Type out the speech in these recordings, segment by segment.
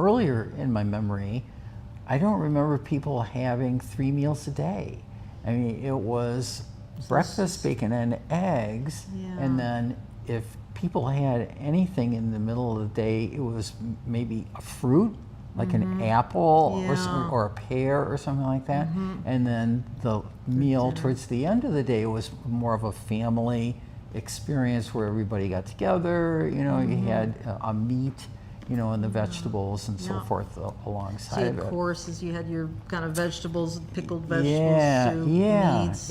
earlier in my memory, I don't remember people having 3 meals a day. I mean, it was breakfast, bacon, and eggs, and then if people had anything in the middle of the day, it was maybe a fruit, like an apple or a pear or something like that. And then the meal towards the end of the day was more of a family experience where everybody got together. You know, you had a meat, you know, and the vegetables and so forth alongside of it. So courses, you had your kind of vegetables, pickled vegetables, soup, meats.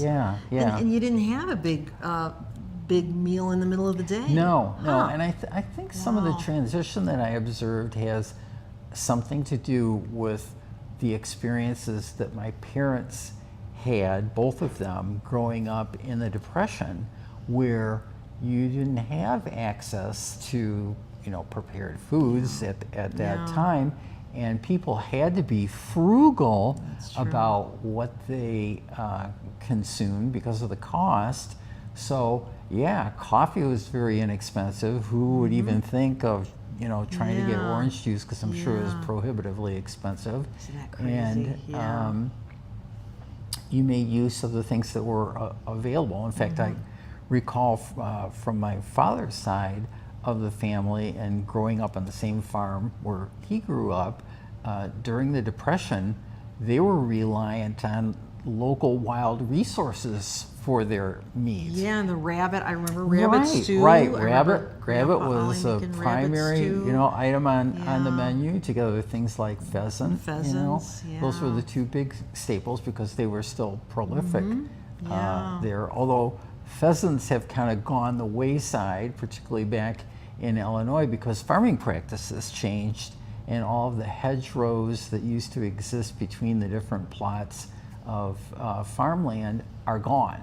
And you didn't have a big meal in the middle of the day. No. And I think some of the transition that I observed has something to do with the experiences that my parents had, both of them, growing up in the Depression, where you didn't have access to, you know, prepared foods at that time, and people had to be frugal about what they consumed because of the cost. So coffee was very inexpensive. Who would even think of, you know, trying to get orange juice, because I'm sure it was prohibitively expensive. Isn't that crazy? And you made use of the things that were available. In fact, I recall from my father's side of the family, and growing up on the same farm where he grew up, during the Depression, they were reliant on local wild resources for their needs. Yeah, and the rabbit, I remember rabbit stew. Rabbit was a primary, you know, item on the menu, together with things like pheasant. You know, those were the two big staples because they were still prolific there. Although pheasants have kind of gone the wayside, particularly back in Illinois, because farming practices changed, and all of the hedgerows that used to exist between the different plots of farmland are gone.